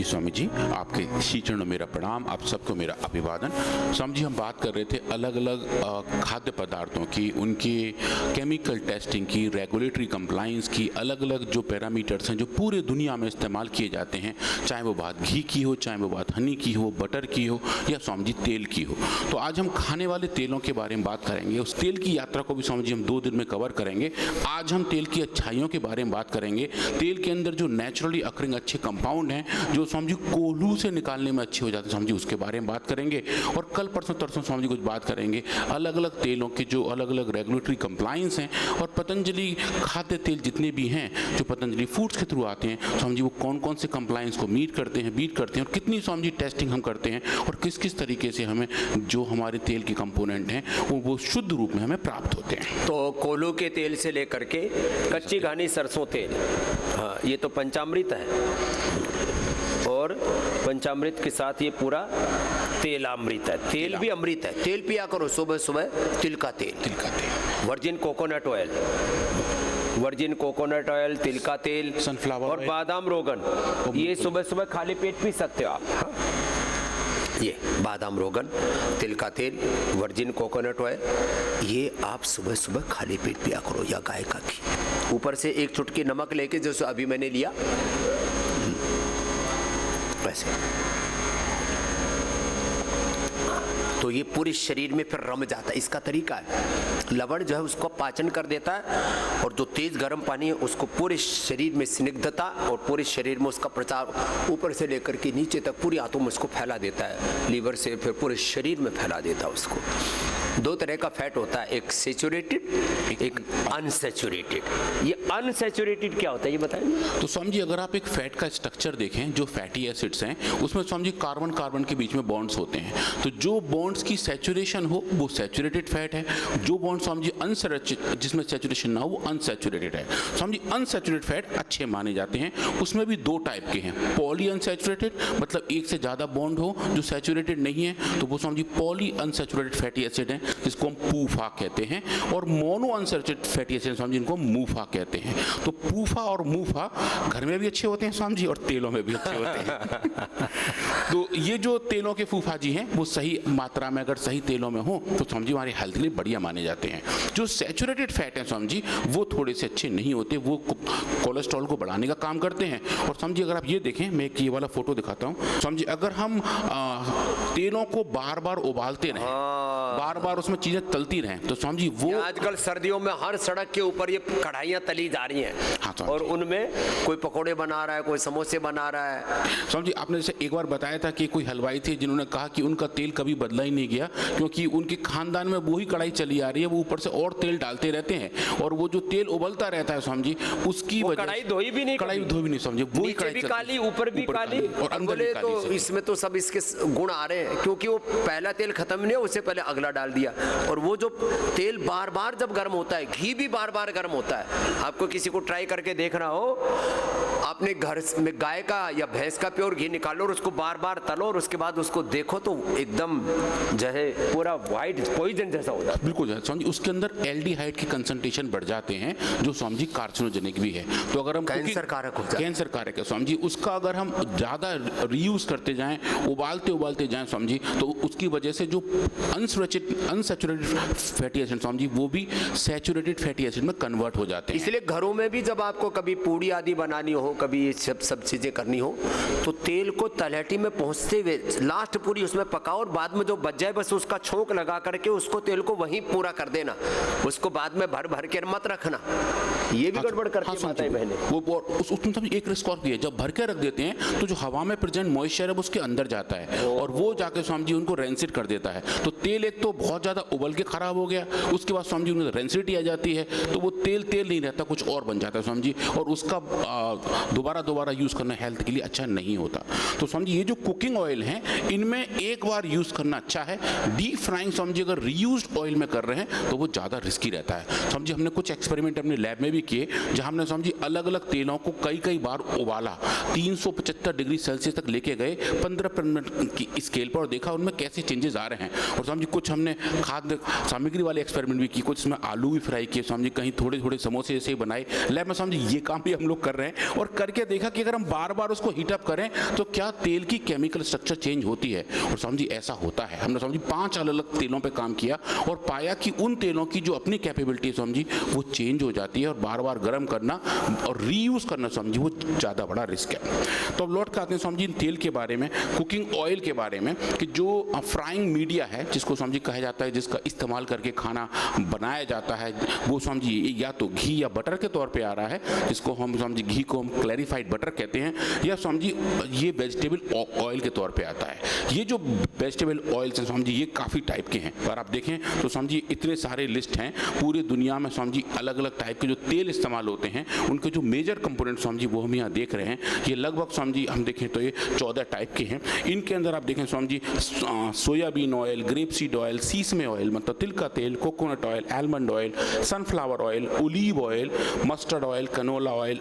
जी स्वामी जी, आपके श्री चरणों मेरा प्रणाम, आप सबको मेरा अभिवादन। स्वामी जी, हम बात कर रहे थे अलग अलग खाद्य पदार्थों की, उनकी केमिकल टेस्टिंग की, रेगुलेटरी कंप्लाइंस की, अलग अलग जो पैरामीटर्स हैं जो पूरे दुनिया में इस्तेमाल किए जाते हैं, चाहे वो बात घी की हो, चाहे वो बात हनी की हो, बटर की हो, या स्वामी जी तेल की हो। तो आज हम खाने वाले तेलों के बारे में बात करेंगे। उस तेल की यात्रा को भी स्वामी जी हम 2 दिन में कवर करेंगे। आज हम तेल की अच्छाइयों के बारे में बात करेंगे। तेल के अंदर जो नेचुरली अकरिंग अच्छे कंपाउंड हैं जो स्वामी जी कोल्हू से निकालने में अच्छे हो जाते हैं, स्वामी जी उसके बारे में बात करेंगे। और कल परसों तरसों स्वामी जी कुछ बात करेंगे अलग अलग तेलों के जो अलग अलग रेगुलेटरी कंप्लाइंस हैं, और पतंजलि खाद्य तेल जितने भी हैं जो पतंजलि फूड्स के थ्रू आते हैं, स्वामी जी वो कौन कौन से कंप्लाइंस को बीट करते हैं और कितनी स्वामी जी टेस्टिंग हम करते हैं, और किस किस तरीके से हमें जो हमारे तेल के कंपोनेंट हैं वो शुद्ध रूप में हमें प्राप्त होते हैं। तो कोल्हू के तेल से लेकर के कच्ची घानी सरसों तेल, हाँ ये तो पंचामृत है, और पंचामृत के साथ ये पूरा तेलामृत है। तेल भी अमृत है। तेल पिया करो सुबह सुबह, तिल का तेल, virgin coconut oil, virgin coconut oil, तिल का तेल, सनफ्लावर और बादाम रोगन, ये सुबह सुबह खाली पेट पी सकते हो आप। हाँ? ये बादाम रोगन, तिल का तेल, वर्जिन कोकोनट ऑयल, ये आप सुबह सुबह खाली पेट पिया करो, या गाय का घी। ऊपर से एक चुटकी नमक लेके, जैसे अभी मैंने लिया वैसे, तो ये पूरे शरीर में फिर रम जाता है। इसका तरीका है, लवण जो है उसको पाचन कर देता है, और जो तेज गर्म पानी है उसको पूरे शरीर में स्निग्धता और पूरे शरीर में उसका प्रचार ऊपर से लेकर के नीचे तक पूरी आंतों में उसको फैला देता है। लीवर से फिर पूरे शरीर में फैला देता है उसको। 2 तरह का फैट होता है, एक सेचुरेटेड, एक अनसेचुरेटेड। ये अनसेचुरेटेड क्या होता है ये बताएंगे? तो स्वामी जी अगर आप एक फैट का स्ट्रक्चर देखें, जो फैटी एसिड्स हैं उसमें स्वामी जी कार्बन कार्बन के बीच में बॉन्ड्स होते हैं। तो जो बॉन्ड्स की सैचुरेशन हो वो सैचुरेटेड फैट है, जो बॉन्ड स्वामी जी जिसमें सैचुरेशन ना हो वो अनसैचुरेटेड है। स्वामी जी अनसैचुरेटेड फैट अच्छे माने जाते हैं। उसमें भी 2 टाइप के हैं, पॉली अनसैचुरेटेड, मतलब एक से ज़्यादा बॉन्ड हो जो सैचुरेटेड नहीं है, तो वो Swami ji poly unsaturated fatty acid है, जिसको हम पूफा कहते हैं। और mono unsaturated fatty acid Swami ji इनको मूफा कहते हैं। तो पूफा और मूफा घर में भी अच्छे होते हैं स्वामी जी, और तेलों में भी अच्छे होते हैं। तो ये जो तेलों के फूफा जी हैं वो सही मात्रा में अगर सही तेलों में हो तो स्वामी जी हमारे हेल्थ के लिए बढ़िया माने जाते हैं। जो सैचुरेटेड फैट है स्वामी जी वो थोड़े से अच्छे नहीं होते, वो कोलेस्ट्रॉल को बढ़ाने का काम करते हैं। और स्वामी जी अगर आप ये देखें, मैं एक ये वाला फोटो दिखाता हूँ स्वामी जी, अगर हम तेलों को बार बार उबालते रहें, बार बार उसमें चीजें तलती रहें, तो स्वामी जी वो आजकल सर्दियों में हर सड़क के ऊपर ये कढ़ाइयाँ तली जा रही हैं। हाँ, और उनमें कोई पकोड़े बना रहा है, कोई समोसे बना रहा है। स्वामी जी आपने जैसे एक बार बताया था कि कोई हलवाई थे जिन्होंने कहा कि उनका तेल कभी बदला ही नहीं गया, क्योंकि उनके खानदान में वही कढ़ाई चली आ रही है, वो ऊपर से और तेल डालते रहते हैं, और वो जो तेल उबलता रहता है स्वामी जी उसकी वजह कढ़ाई धोई भी नहीं, स्वामी जी वही कढ़ाई भी काली, ऊपर भी काली, और अंदर भी काली। तो इसमें तो सब इसके गुण आ रहे हैं, क्योंकि वो पहला तेल खत्म नहीं है, उससे पहले अगला डाल दिया। और वो जो तेल बार बार जब गर्म होता है, घी भी बार बार गर्म होता है। आपको किसी को ट्राई करके देखना हो, अपने घर में गाय का या भैंस का प्योर घी निकालो और उसको बार बार तलो, और उसके बाद उसको देखो तो एकदम जो है पूरा व्हाइट पॉइजन जैसा होता है। बिल्कुल स्वामी जी, उसके अंदर एल्डिहाइड की कंसंट्रेशन बढ़ जाते हैं जो स्वामी जी कार्सिनोजेनिक भी है। तो अगर हम कैंसर कारक हो जाता है, कैंसर कारक है स्वामी जी, उसका अगर हम ज़्यादा रीयूज करते जाएं, उबालते जाएं स्वामी जी, तो उसकी वजह से जो unsaturated fatty acid Swami ji वो भी सैचुरेटेड फैटी एसिड में कन्वर्ट हो जाते हैं। इसलिए घरों में भी जब आपको कभी पूड़ी आदि बनानी हो, कभी ये सब चीजें करनी हो, तो तेल को तलहटी में पहुंचते हुए लास्ट पूरी उसमें पकाओ, और बाद में जो बच जाए बस उसका छोंक लगा करके उसको तेल को वहीं पूरा कर देना, उसको बाद में भर भर के मत रखना। ये भी गड़बड़ करती है माताएं बहनें। वो उसमें सब एक रिस्क और भी है, जब भर के रख देते हैं तो जो हवा में प्रेजेंट मॉइस्चर है वो उसके अंदर जाता है, और वो जाके स्वामी जी उनको रेंसिड कर देता है। तो तेल एक तो बहुत ज़्यादा उबल के खराब हो गया, उसके बाद स्वामी जी उन्हें रेंसिडिटी आ जाती है, तो वो तेल नहीं रहता, कुछ और बन जाता है स्वामी जी, और उसका दोबारा यूज़ करना हेल्थ के लिए अच्छा नहीं होता। तो स्वामी जी ये जो कुकिंग ऑयल हैं इनमें एक बार यूज़ करना अच्छा है। डीप फ्राइंग स्वामी जी अगर रीयूज्ड ऑयल में कर रहे हैं तो वो ज़्यादा रिस्की रहता है। स्वामी जी हमने कुछ एक्सपेरिमेंट अपने लैब में भी किए, जहाँ हमने स्वामी जी अलग अलग तेलों को कई बार उबाला, 375 डिग्री सेल्सियस तक लेके गए 15 मिनट की स्केल पर, और देखा उनमें कैसे चेंजेस आ रहे हैं। और स्वामी जी कुछ हमने खाद्य सामग्री वाले एक्सपेरिमेंट भी किए, कुछ इसमें आलू भी फ्राई किए स्वामी जी, कहीं थोड़े थोड़े समोसे जैसे बनाए लैब में स्वामी जी। ये काम भी हम लोग कर रहे हैं और करके देखा कि अगर हम बार बार उसको हीटअप करें तो क्या तेल की केमिकल स्ट्रक्चर चेंज होती है। और स्वामी जी ऐसा होता है। हमने स्वामी जी 5 अलग अलग तेलों पे काम किया और पाया कि उन तेलों की जो अपनी कैपेबिलिटी है स्वामी जी वो चेंज हो जाती है और बार बार गर्म करना और रीयूज करना स्वामी जी वो ज़्यादा बड़ा रिस्क है। तो अब लौट के आते हैं स्वामी जी तेल के बारे में, कुकिंग ऑयल के बारे में, कि जो फ्राइंग मीडिया है जिसको स्वामी जी कहा जाता है, जिसका इस्तेमाल करके खाना बनाया जाता है, वो स्वामी जी या तो घी या बटर के तौर पे आ रहा है, जिसको हम स्वामी जी घी को हम क्लैरिफाइड बटर कहते हैं, या स्वामी जी ये वेजिटेबल ऑयल के तौर पे आता है। ये जो वेजिटेबल ऑयल्स हैं स्वामी जी ये काफ़ी टाइप के हैं। अगर आप देखें तो स्वामी जी इतने सारे लिस्ट हैं पूरी दुनिया में स्वामी जी, अलग अलग टाइप के जो तेल इस्तेमाल होते हैं उनके जो मेजर कंपोनेंट स्वामी जी वो हम यहाँ देख रहे हैं। ये लगभग स्वामी जी हम देखें तो ये 14 टाइप के हैं। इनके अंदर आप देखें Swami ji soybean oil, grape seed oil, sesame oil मतलब तिल का तेल, coconut oil, almond oil, sunflower oil, olive oil, mustard oil, canola oil,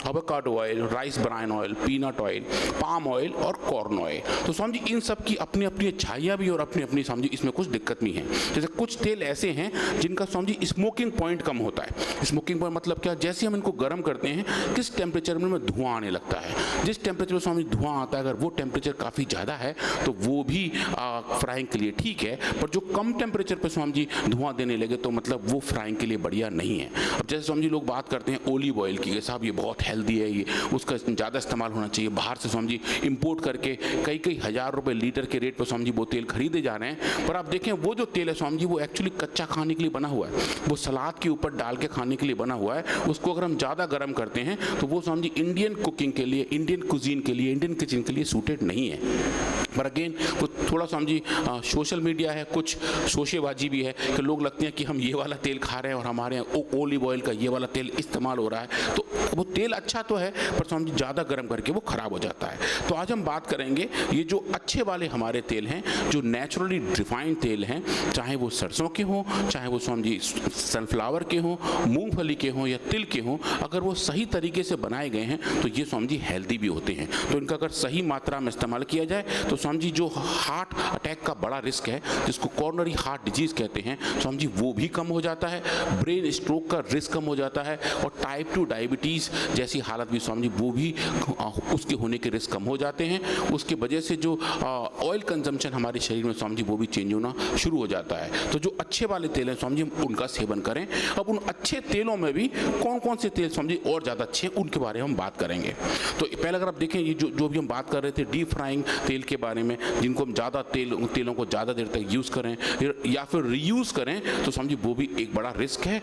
avocado oil, rice bran oil, peanut oil, palm oil और कॉर्न ऑयल। तो स्वामी जी इन सब की अपनी अपनी अच्छाइयाँ भी और अपनी अपनी स्वामी जी इसमें कुछ दिक्कत भी हैं। जैसे कुछ तेल ऐसे हैं जिनका स्वामी जी स्मोकिंग पॉइंट कम होता है। स्मोकिंग पॉइंट मतलब क्या, जैसे हम इनको गर्म करते हैं किस टेम्परेचर में धुआं आने लगता है। जिस टेम्परेचर में स्वामी धुआं आता है अगर वो टेम्परेचर काफ़ी ज़्यादा है तो वो भी फ्राइंग के लिए ठीक है, पर जो कम टेम्परेचर पर स्वामी जी धुआं देने लगे तो मतलब वो फ्राइंग के लिए बढ़िया नहीं है। अब जैसे स्वामी जी लोग बात करते हैं ओलिव ऑयल की, साहब ये बहुत हेल्दी है, ये उसका ज़्यादा इस्तेमाल होना चाहिए। बाहर से स्वामी जी इंपोर्ट करके कई कई हज़ार रुपए लीटर के रेट पर स्वामी जी वो तेल खरीदे जा रहे हैं, पर आप देखें वो जो तेल है स्वामी जी वो एक्चुअली कच्चा खाने के लिए बना हुआ है, वो सलाद के ऊपर डाल के खाने के लिए बना हुआ है। उसको अगर हम ज़्यादा गर्म करते हैं तो वो स्वामी जी इंडियन कुकिंग के लिए, इंडियन कुजीन के लिए, इंडियन किचन के लिए सूटेड नहीं है। पर अगेन वो थोड़ा स्वामी जी सोशल मीडिया है, कुछ शोशेबाजी भी है कि लोग लगते हैं कि हम ये वाला तेल खा रहे हैं और हमारे यहाँ ओलिव ऑयल का ये वाला तेल इस्तेमाल हो रहा है, तो वो तेल अच्छा तो है पर स्वामी जी ज़्यादा गर्म करके वो ख़राब हो जाता है। तो आज हम बात करेंगे ये जो अच्छे वाले हमारे तेल हैं, जो नेचुरली रिफाइंड तेल हैं, चाहे वो सरसों के हों, चाहे वो स्वामी जी सनफ्लावर के हों, मूंगफली के हों या तिल के हों, अगर वो सही तरीके से बनाए गए हैं तो ये स्वामी जी हेल्दी भी होते हैं। तो इनका अगर सही मात्रा में इस्तेमाल किया जाए तो स्वामी जी जो हार्ट अटैक का बड़ा रिस्क है जिसको कॉर्नरी हार्ट डिजीज़ कहते हैं स्वामी जी वो भी कम हो जाता है, ब्रेन स्ट्रोक का रिस्क कम हो जाता है और टाइप 2 डायबिटीज़ जैसी हालत भी स्वामी जी वो भी उसके होने के रिस्क कम हो जाते हैं। उसके वजह से जो ऑयल कंजम्पशन हमारे शरीर में स्वामी जी वो भी चेंज होना शुरू हो जाता है। तो जो अच्छे वाले तेल हैं स्वामी जी उनका सेवन करें। अब उन अच्छे तेलों में भी कौन कौन से तेल स्वामी जी और ज़्यादा अच्छे हैं उनके बारे में हम बात करेंगे। तो पहले अगर आप देखें ये जो भी हम बात कर रहे थे डीप फ्राइंग तेल के बारे में, जिनको हम ज़्यादा तेलों को ज़्यादा देर तक यूज़ करें या फिर रीयूज़ करें तो समझिए वो भी एक बड़ा रिस्क है।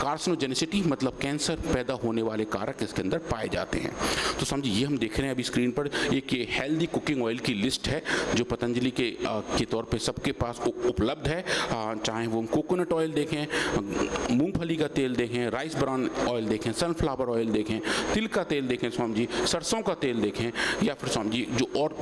कार्सिनोजेनिसिटी मतलब कैंसर पैदा होने वाले कारक इसके अंदर पाए जाते हैं। तो समझिए ये हम देख रहे हैं अभी स्क्रीन पर एक ये हेल्दी कुकिंग ऑयल की लिस्ट है जो पतंजलि के तौर पे सबके पास उपलब्ध है। चाहे वो कोकोनट ऑयल देखें, मूंगफली का तेल देखें, राइस ब्राउन ऑयल देखें, सनफ्लावर ऑयल देखें, तिल का तेल देखें स्वामी जी, सरसों का तेल देखें या फिर स्वामी जी जो और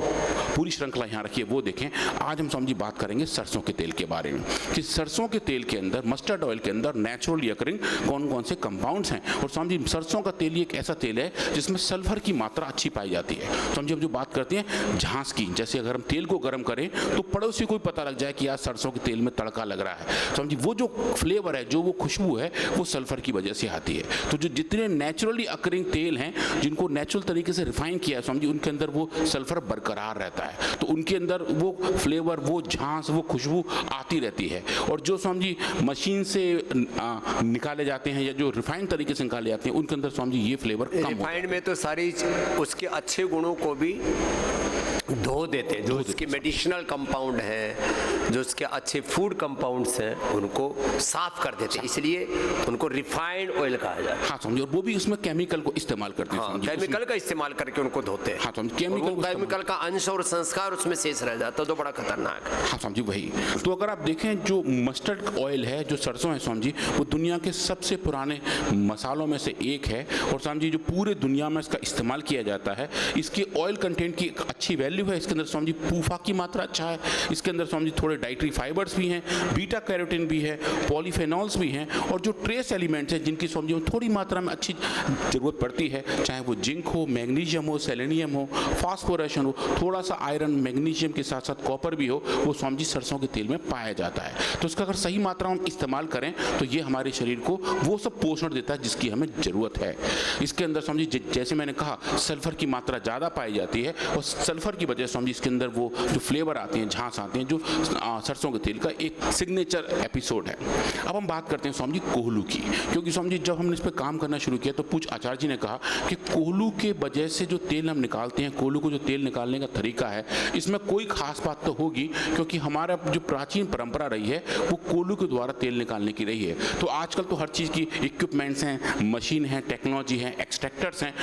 पूरी श्रृंखला यहाँ रखिए वो देखें। आज हम स्वामी जी बात करेंगे सरसों के तेल के बारे में कि सरसों के तेल के अंदर, मस्टर्ड ऑयल के अंदर नेचुरली अकरिंग कौन कौन से कंपाउंड्स हैं। और स्वामी जी सरसों का तेल एक ऐसा तेल है जिसमें सल्फर की मात्रा अच्छी पाई जाती है। स्वामी जी हम जो बात करते हैं झांस की, जैसे अगर हम तेल को गर्म करें तो पड़ोसी को पता लग जाए कि यार सरसों के तेल में तड़का लग रहा है। समझिए वो जो फ्लेवर है, जो वो खुशबू है वो सल्फर की वजह से आती है। तो जो जितने नेचुरली अकरिंग तेल हैं जिनको नेचुरल तरीके से रिफाइन किया है समझिए उनके अंदर वो सल्फर बरकरार रहता है, तो उनके अंदर वो फ्लेवर, वो झांस, वो खुशबू आती रहती है। और जो स्वामी जी मशीन से निकाले जाते हैं या जो रिफाइंड तरीके से निकाले जाते हैं उनके अंदर स्वामी जी ये फ्लेवर कम होता है। रिफाइंड में तो सारी उसके अच्छे गुणों को भी धो देते हैं, जो उसके मेडिसिनल कंपाउंड हैं, जो उसके अच्छे फूड कंपाउंड्स हैं उनको साफ कर देते हैं, इसलिए उनको रिफाइंड ऑयल कहा जाता है। हाँ समझिए, और वो भी उसमें केमिकल को इस्तेमाल करते हैं। हाँ, केमिकल का इस्तेमाल करके उनको धोते हैं। हाँ समझिए, केमिकल का अंश और संस्कार उसमें शेष रह जाता है तो बड़ा खतरनाक है। हाँ समझिए वही। तो अगर आप देखें जो मस्टर्ड ऑयल है, जो सरसों है स्वामी जी, वो दुनिया के सबसे पुराने मसालों में से एक है और स्वामी जी जो पूरे दुनिया में इसका इस्तेमाल किया जाता है। इसके ऑयल कंटेंट की एक अच्छी वैल्यू वैल्यू है, इसके अंदर स्वामी जी पूफा की मात्रा अच्छा है, इसके अंदर स्वामी जी थोड़े डाइटरी फाइबर्स भी हैं, बीटा कैरोटीन भी है, पॉलीफेनॉल्स भी हैं, और जो ट्रेस एलिमेंट्स हैं जिनकी स्वामी जी थोड़ी मात्रा में अच्छी ज़रूरत पड़ती है, चाहे वो जिंक हो, मैग्नीशियम हो, सेलेनियम हो, फास्फोरेशन हो, थोड़ा सा आयरन मैग्नीशियम के साथ साथ कॉपर भी हो, वो स्वामी जी सरसों के तेल में पाया जाता है। तो इसका अगर सही मात्रा हम इस्तेमाल करें तो ये हमारे शरीर को वो सब पोषण देता है जिसकी हमें ज़रूरत है। इसके अंदर स्वामी जी जैसे मैंने कहा सल्फर की मात्रा ज़्यादा पाई जाती है, और सल्फर की वजह से स्वामी जी इसके अंदर वो जो फ्लेवर आते हैं, झांस आते हैं, जो सरसों के तेल का एक सिग्नेचर एपिसोड है। अब हम बात करते हैं स्वामी जी कोहलू की, क्योंकि स्वामी जी जब हमने इस पर काम करना शुरू किया तो पूज्य आचार्य जी ने कहा कि कोहलू के वजह से जो तेल हम निकालते हैं, कोहलू को जो तेल निकालने का तरीका है, इसमें कोई खास बात तो होगी, क्योंकि हमारा जो प्राचीन परंपरा रही है वो कोहलू के द्वारा तेल निकालने की रही है। तो आजकल तो हर चीज़ की इक्विपमेंट्स हैं, मशीन है, टेक्नोलॉजी है, एक्सट्रैक्टर्स हैं,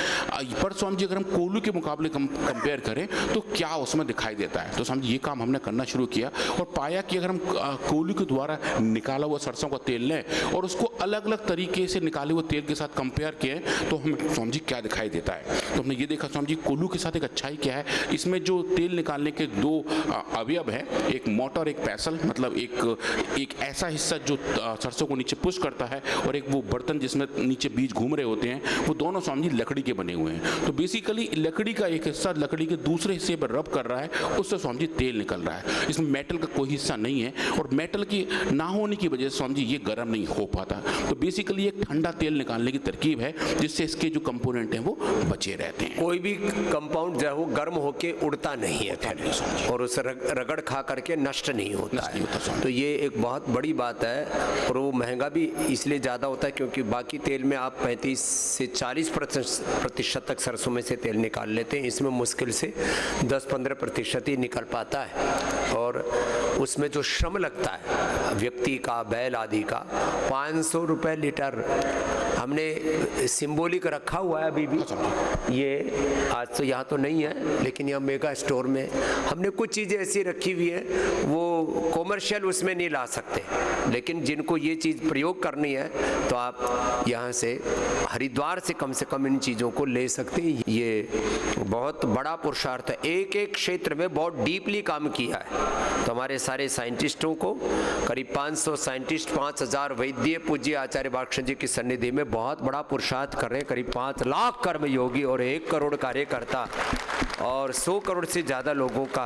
पर स्वामी जी अगर हम कोहलू के मुकाबले कंपेयर करें तो क्या उसमें दिखाई देता है। तो स्वामी जी ये काम हमने करना शुरू किया और पाया कि अगर हम कोहलू के द्वारा निकाला हुआ सरसों का तेल लें और उसको अलग अलग तरीके से निकाले हुए तेल के साथ कंपेयर किए तो हमें स्वामी जी क्या दिखाई देता है। तो हमने ये देखा स्वामी जी कोहलू के साथ एक अच्छाई क्या है, इसमें जो तेल निकालने के दो अवयव है, एक मोटर एक पैसल, मतलब एक ऐसा हिस्सा जो सरसों को नीचे पुश करता है, और एक वो बर्तन जिसमें नीचे बीज घूम रहे होते हैं, वो दोनों स्वामी जी लकड़ी के बने हुए हैं। तो बेसिकली लकड़ी का एक हिस्सा लकड़ी के दूसरे हिस्से पर रब कर रहा है, उससे स्वामी जी तेल निकल रहा है। इसमें मेटल का कोई हिस्सा नहीं है, और मेटल की ना होने की वजह से स्वामी जी ये गर्म नहीं हो पाता। तो बेसिकली एक ठंडा तेल निकालने की तरकीब है जिससे इसके जो कंपोनेंट हैं वो बचे रहते हैं। कोई भी कंपाउंड जो है वो गर्म होके उड़ता नहीं है और उसे रगड़ खा करके नष्ट नहीं होता है। तो ये एक बहुत बड़ी बात है, और वो महंगा भी इसलिए ज़्यादा होता है क्योंकि बाकी तेल में आप 35 से 40% तक सरसों में से तेल निकाल लेते हैं, इसमें मुश्किल से 10-15% ही निकल पाता है। और उसमें जो श्रम लगता है व्यक्ति का, बैल आदि का, 500 रुपये लीटर हमने सिंबॉलिक रखा हुआ है अभी भी। ये आज तो यहाँ तो नहीं है, लेकिन यहाँ मेगा स्टोर में हमने कुछ चीज़ें ऐसी रखी हुई है, वो कॉमर्शियल उसमें नहीं ला सकते, लेकिन जिनको ये चीज़ प्रयोग करनी है तो आप यहाँ से हरिद्वार से कम इन चीज़ों को ले सकते हैं। ये बहुत बड़ा पुरुषार्थ है, एक एक क्षेत्र में बहुत डीपली काम किया है। तो हमारे सारे साइंटिस्टों को, करीब 500 साइंटिस्ट, 5000 वैद्य पूज्य आचार्य बालकृष्ण जी की सन्निधि में बहुत बड़ा पुरुषार्थ कर रहे हैं। करीब 5 लाख कर्मयोगी और 1 करोड़ कार्यकर्ता और 100 करोड़ से ज़्यादा लोगों का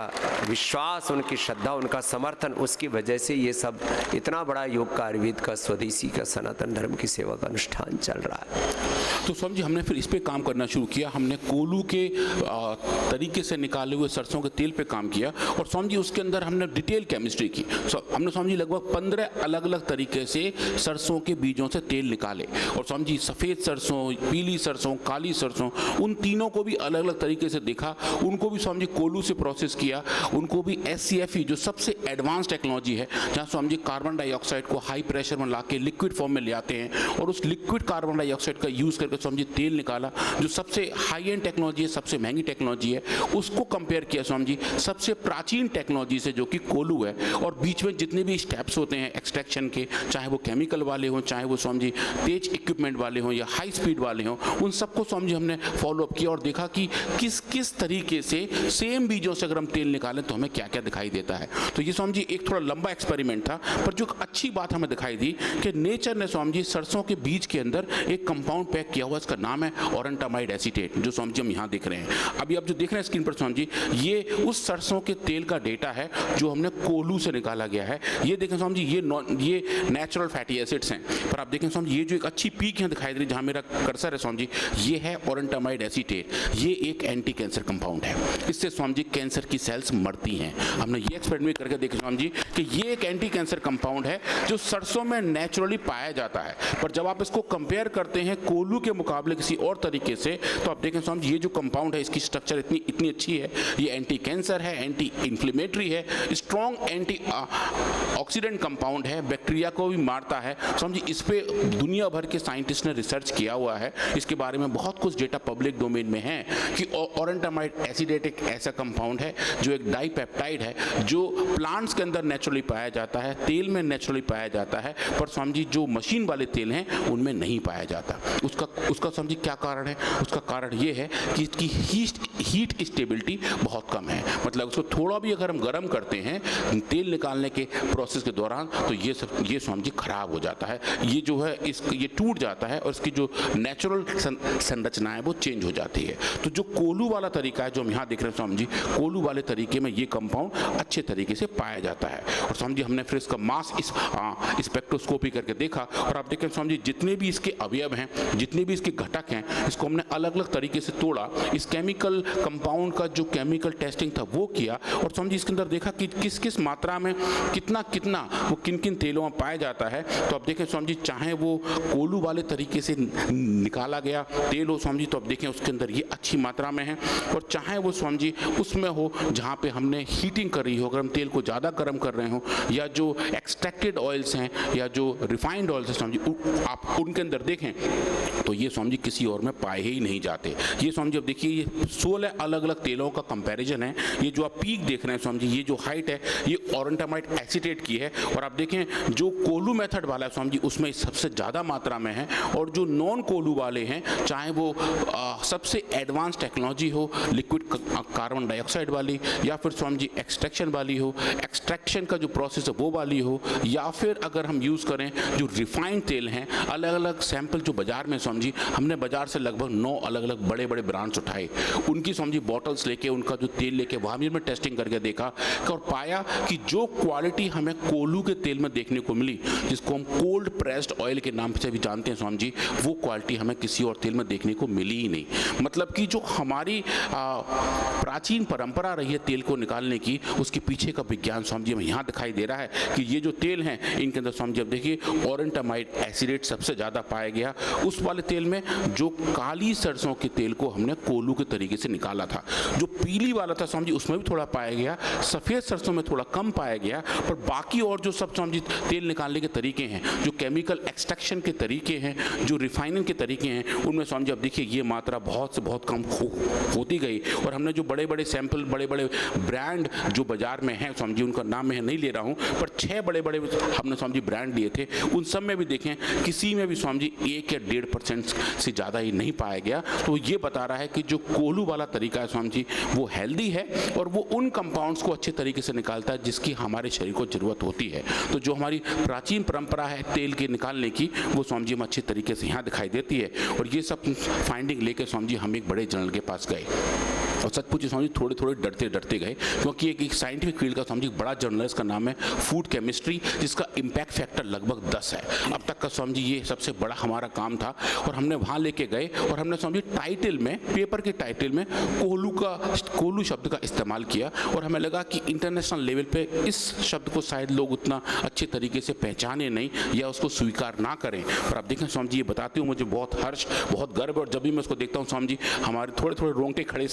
विश्वास, उनकी श्रद्धा, उनका समर्थन, उसकी वजह से ये सब इतना बड़ा योग का, आयुर्वेद का, स्वदेशी का, सनातन धर्म की सेवा का अनुष्ठान चल रहा है। तो स्वामी जी हमने फिर इस पे काम करना शुरू किया। हमने कोहलू के तरीके से निकाले हुए सरसों के तेल पे काम किया, और स्वामी जी उसके अंदर हमने डिटेल केमिस्ट्री की। हमने स्वामी जी लगभग 15 अलग अलग तरीके से सरसों के बीजों से तेल निकाले, और स्वामी जी सफ़ेद सरसों, पीली सरसों, काली सरसों, उन तीनों को भी अलग अलग तरीके से देखा। उनको भी स्वामी जी कोहलू से प्रोसेस किया, उनको भी SCFE जो सबसे एडवांस टेक्नोलॉजी है, जहाँ स्वामी जी कार्बन डाइऑक्साइड को हाई प्रेशर में ला के लिक्विड फॉर्म में ले आते हैं, और उस लिक्विड कार्बन डाइऑक्साइड का यूज़ करके स्वामी जी तेल निकाला, जो सबसे हाई एंड टेक्नोलॉजी है, सबसे महंगी टेक्नोलॉजी है। उसको कंपेयर किया स्वामी जी सबसे प्राचीन टेक्नोलॉजी से जो कि कोहलू है, और बीच में जितने भी स्टेप्स होते हैं एक्सट्रैक्शन के, चाहे वो केमिकल वाले हों, चाहे वो स्वामी जी तेज इक्विपमेंट वाले हों या हाई स्पीड वाले हों, उन सबको स्वामी जी हमने फॉलोअप किया और देखा कि किस किस तरीके से सेम बीजों से अगर हम तेल निकालें तो हमें क्या क्या दिखाई देता है। तो ये स्वामी जी एक थोड़ा लंबा एक्सपेरिमेंट था, पर जो अच्छी बात हमें दिखाई दी कि नेचर ने स्वामी जी सरसों के बीज के अंदर एक कंपाउंड पैक किया हुआ, इसका नाम है ऑरेंटामाइड एसीटेट, जो स्वामी जी हम यहाँ देख रहे हैं। अभी आप जो देख रहे हैं स्क्रीन पर स्वामी जी, ये उस सरसों के तेल का डेटा है जो हमने कोहलू से निकाला गया है। ये देखें स्वामी जी, ये नेचुरल फैटी एसिड्स हैं, पर आप देखें स्वामी जी, ये जो एक अच्छी पीक यहाँ दिखाई दे रही है, जहाँ मेरा कर्सर है स्वामी जी, ये है ऑरेंटामाइड एसीटेट। ये एक एंटी कैंसर कंपाउंड है, इससे स्वामी जी कैंसर की सेल्स मरती हैं। हमने ये एक्सपेरिमेंट करके देखे स्वामी जी कि ये एक एंटी कैंसर कंपाउंड है जो सरसों में नेचुरली पाया जाता है, पर जब आप इसको कंपेयर करते हैं कोहलू के मुकाबले किसी और तरीके से, तो आप देखें स्वामी जी, ये जो कंपाउंड है इसकी स्ट्रक्चर इतनी अच्छी है। ये एंटी कैंसर है, एंटी इन्फ्लेमेटरी है, स्ट्रॉन्ग एंटी ऑक्सीडेंट कंपाउंड है, बैक्टीरिया को भी मारता है। स्वामी जी इस पे दुनिया भर के साइंटिस्ट ने रिसर्च किया हुआ है, इसके बारे में बहुत कुछ डेटा पब्लिक डोमेन में है कि ऑरेंटामाइड एसीटेट एक ऐसा कंपाउंड है जो एक डाइपेप्टाइड है, जो प्लांट्स के अंदर नेचुरली पाया जाता है, तेल में नेचुरली पाया जाता है, पर स्वामी जी जो मशीन वाले तेल हैं उनमें नहीं पाया जाता। उसका स्वामी जी क्या कारण है? उसका कारण ये है कि इसकी हीट हीट स्टेबिलिटी बहुत कम है। मतलब उसको थोड़ा भी अगर हम गर्म करते हैं तेल निकालने के प्रोसेस के दौरान तो ये समझिए खराब हो जाता है, ये जो है ये टूट जाता है और इसकी जो नेचुरल संरचना है वो चेंज हो जाती है। तो जो कोलू वाला तरीका है जो हम यहाँ देख रहे हैं समझिए, कोलू वाले तरीके में ये कंपाउंड अच्छे तरीके से पाया जाता है। और समझिए हमने फिर इसका मास स्पेक्ट्रोस्कोपी करके देखा और आप देखें समझिए जितने भी इसके अवयव हैं, जितने भी इसके घटक हैं, इसको हमने अलग अलग तरीके से तोड़ा, इस केमिकल कंपाउंड का जो केमिकल टेस्टिंग था वो किया और समझिए इसके अंदर देखा कि किस किस मात्रा में कितना कितना वो किन किन तेलों में पाया जाता है। तो अब देखें समझिए चाहे वो कोलू वाले तरीके से निकाला गया तेल हो समझिए तो अब देखें उसके अंदर ये अच्छी मात्रा में है, और चाहे वो समझिए उसमें हो जहाँ पे हमने हीटिंग कर रही हो, अगर हम तेल को ज़्यादा गर्म कर रहे हो, या जो एक्सट्रैक्टेड ऑयल्स हैं या जो रिफाइंड ऑयल्स हैं समझिए आप उनके अंदर देखें तो ये समझिए किसी और में पाए ही नहीं जाते। ये समझिए अब देखिए ये 16 अलग अलग तेलों का कंपैरिजन है। ये जो आप पीक देख रहे हैं समझिए ये जो हाइट है ये ऑरेंटामाइड एसीटेट की है, और आप देखें जो कोलू मेथड वाला है समझिए उसमें सबसे ज़्यादा मात्रा में है, और जो नॉन कोलू वाले हैं चाहे वो सबसे एडवांस टेक्नोलॉजी हो लिक्विड कार्बन डाइऑक्साइड वाली, या फिर समझिए एक्सट्रैक्शन वाली हो, एक्सट्रैक्शन का जो प्रोसेस है वो वाली हो, या फिर अगर हम यूज़ करें जो रिफाइंड तेल हैं, अलग अलग सैंपल जो बाज़ार में समझिए हमने बाज़ार से लगभग 9 अलग अलग बड़े बड़े ब्रांड्स उठाए, उनकी समझिए बॉटल्स लेके उनका जो तेल लेके वहाँ भी मैं टेस्टिंग करके देखा और पाया कि जो क्वालिटी हमें कोलू के तेल में देखने को मिली, जिसको हम कोल्ड प्रेस्ड ऑयल के नाम से भी जानते हैं समझिए, वो क्वालिटी हमें किसी और तेल में देखने को मिली ही नहीं। मतलब कि जो हमारी प्राचीन परंपरा रही है तेल को निकालने की, उसके पीछे का विज्ञान समझिए हमें यहाँ दिखाई दे रहा है कि ये जो तेल हैं इनके अंदर समझिए अब देखिए ऑरेंटामाइड एसिडेट सबसे ज़्यादा पाया गया। उस वाले तेल में जो काली सरसों के तेल को हमने कोलू के तरीके से निकाला था, जो पीली वाला था समझिए उसमें भी थोड़ा पाया गया, सफ़ेद सरसों में थोड़ा कम पाया गया, पर बाकी और जो सब समझिए तेल निकालने के तरीके हैं, जो केमिकल एक्सट्रैक्शन के तरीके हैं, जो रिफाइनिंग के तरीके हैं, उनमें समझिए अब देखिए ये मात्रा बहुत से बहुत कम होती गई। और हमने जो बड़े बड़े सैंपल, बड़े बड़े ब्रांड जो बाजार में हैं समझिए उनका नाम मैं नहीं ले रहा हूँ, पर 6 बड़े बड़े हमने समझिए ब्रांड लिए थे, उन सब में भी देखें किसी में भी समझिए 1 या 1.5% से ज़्यादा ही नहीं पाया गया। तो ये बता रहा है कि जो कोलू वाला तरीका है समझिए वो हेल्दी है और वो उन कंपाउंड्स को अच्छे तरीके से निकालता है जिसकी हमारे शरीर को ज़रूरत होती है। तो जो हमारी प्राचीन परंपरा है तेल के निकालने की वो समझिए हम अच्छे तरीके से यहाँ दिखाई देती है। और ये सब फाइंडिंग लेकर समझिए हम एक बड़े जर्नल के पास गए और सच पूछिए समझिए थोड़े थोड़े डरते गए, क्योंकि एक साइंटिफिक फील्ड का समझिए बड़ा जर्नल का नाम है फूड केमिस्ट्री, जिसका इम्पैक्ट फैक्टर लगभग 10 है। अब तक का समझिए ये सबसे बड़ा हमारा काम था और हमने वहाँ लेके गए और हमने समझिए टाइटल में, पेपर के टाइटल में कोलू शब्द का इस्तेमाल किया, और हमें लगा कि इंटरनेशनल लेवल पे इस शब्द को शायद लोग उतना अच्छे तरीके से पहचाने नहीं या उसको स्वीकार ना करें। पर आप देखें समझिए बताते हुए मुझे बहुत हर्ष, बहुत गर्व, और जब भी मैं उसको देखता हूँ समझिए हमारे थोड़े थोड़े रोंगटे खड़े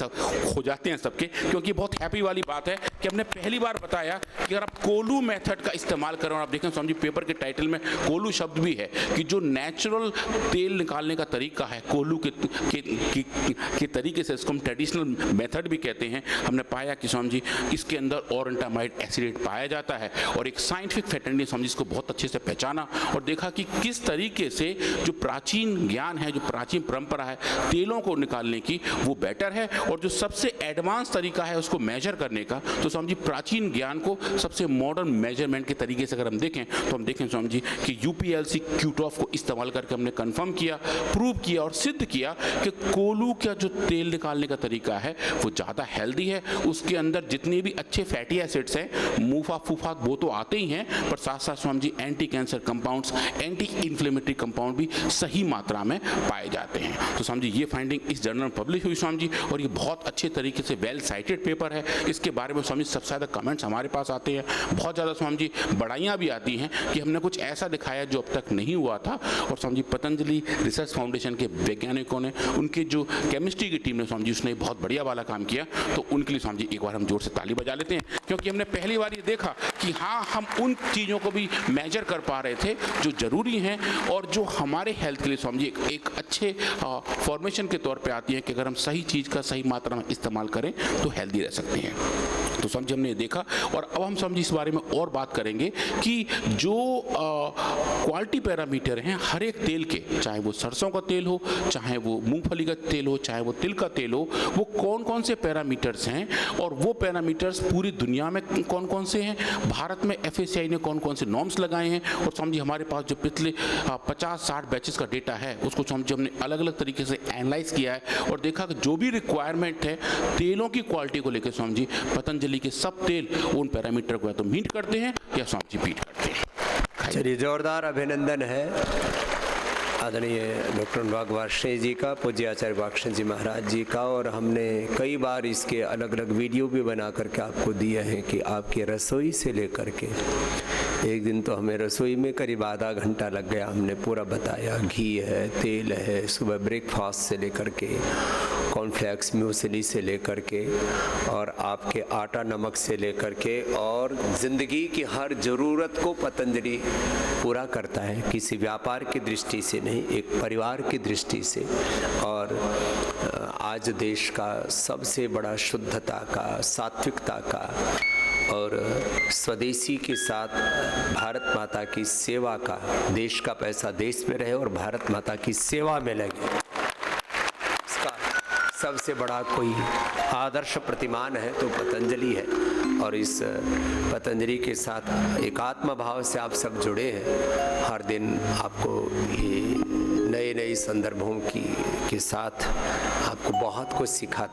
हो जाते हैं सबके, क्योंकि बहुत हैप्पी वाली बात है कि हमने पहली बार बताया कि अगर आप कोलू मेथड का इस्तेमाल करें, और आप देखें समझिए पेपर के टाइटल में कोलू शब्द भी है कि जो नेचुरल तेल निकालने का तरीका है कोलू के तरीके से, इसको हम ट्रेडिशनल मेथड भी कहते हैं, हमने पाया कि समझिए इसके अंदर ऑरेंटामाइड एसिडेट पाया जाता है। और एक साइंटिफिक फैक्टर समझिए इसको बहुत अच्छे से पहचाना और देखा कि किस तरीके से जो प्राचीन ज्ञान है, जो प्राचीन परंपरा है तेलों को निकालने की, वो बेटर है, और जो सबसे एडवांस तरीका है उसको मेजर करने का, तो समझिए प्राचीन ज्ञान को सबसे मॉडर्न मेजरमेंट के तरीके से अगर हम देखें तो हम देखें समझिए कि यूपीएलसी क्यूटॉफ को इस्तेमाल करके हमने कंफर्म किया, प्रूव किया और सिद्ध किया कि कोलू का जो तेल निकालने का तरीका है वो ज़्यादा हेल्दी है। उसके अंदर जितने भी अच्छे फैटी एसिड्स हैं, मूफा फूफा वो तो आते ही हैं, पर साथ साथ समझिए anti cancer compounds, anti inflammatory compound भी सही मात्रा में पाए जाते हैं। तो समझिए ये फाइंडिंग इस जर्नल में पब्लिश हुई समझिए, और ये बहुत अच्छे तरीके से वेल साइटेड पेपर है। इसके बारे में समझिए सबसे ज़्यादा कमेंट्स हमारे पास आते हैं, बहुत ज़्यादा समझिए बड़ाइयाँ भी आती हैं कि हमने कुछ ऐसा दिखाया जो अब तक नहीं हुआ था। और समझिए पतंजलि रिसर्च फाउंडेशन के वैज्ञानिकों ने, उनके जो केमिस्ट्री की टीम ने समझिए उसने बहुत बढ़िया वाला काम किया, तो उनके लिए समझिए एक बार हम जोर से ताली बजा लेते हैं, क्योंकि हमने पहली बार ये देखा कि हाँ हम उन चीज़ों को भी मेजर कर पा रहे थे जो ज़रूरी हैं और जो हमारे हेल्थ के लिए समझिए एक अच्छे फॉर्मेशन के तौर पे आती है कि अगर हम सही चीज़ का सही मात्रा में इस्तेमाल करें तो हेल्दी रह सकते हैं। तो समझिए हमने ये देखा। और अब हम समझिए इस बारे में और बात करेंगे कि जो क्वालिटी पैरामीटर हैं हर एक तेल के, चाहे वो सरसों का तेल हो, चाहे वो मूंगफली का तेल हो, चाहे वो तिल का तेल हो, वो कौन कौन से पैरामीटर्स हैं और वो पैरामीटर्स पूरी दुनिया में कौन कौन से हैं, भारत में FSCI ने कौन कौन से नॉर्म्स लगाए हैं। और समझिए हमारे पास जो पिछले 50-60 बैचेस का डेटा है उसको समझिए हमने अलग अलग तरीके से एनालाइज किया है और देखा कि जो भी रिक्वायरमेंट है तेलों की क्वालिटी को लेकर समझिए पतंजलि के सब तेल उन पैरामीटर को या तो मीट करते हैं या समझिए बीट करते हैं। चलिए, जोरदार अभिनंदन है आदरणीय डॉक्टर अनुराग वार्ष्णेय जी का, पूज्य आचार्य वार्ष्णेय जी महाराज जी का। और हमने कई बार इसके अलग अलग वीडियो भी बना करके आपको दिए हैं कि आपकी रसोई से लेकर के, एक दिन तो हमें रसोई में करीब आधा घंटा लग गया, हमने पूरा बताया। घी है, तेल है, सुबह ब्रेकफास्ट से लेकर के, कॉर्नफ्लेक्स म्यूसली से लेकर के, और आपके आटा नमक से लेकर के, और ज़िंदगी की हर ज़रूरत को पतंजलि पूरा करता है, किसी व्यापार की दृष्टि से नहीं, एक परिवार की दृष्टि से। और आज देश का सबसे बड़ा शुद्धता का, सात्विकता का और स्वदेशी के साथ भारत माता की सेवा का, देश का पैसा देश में रहे और भारत माता की सेवा में लगे, इसका सबसे बड़ा कोई आदर्श प्रतिमान है तो पतंजलि है। और इस पतंजलि के साथ एकात्म भाव से आप सब जुड़े हैं। हर दिन आपको ये नए नए संदर्भों के साथ आपको बहुत कुछ सिखाते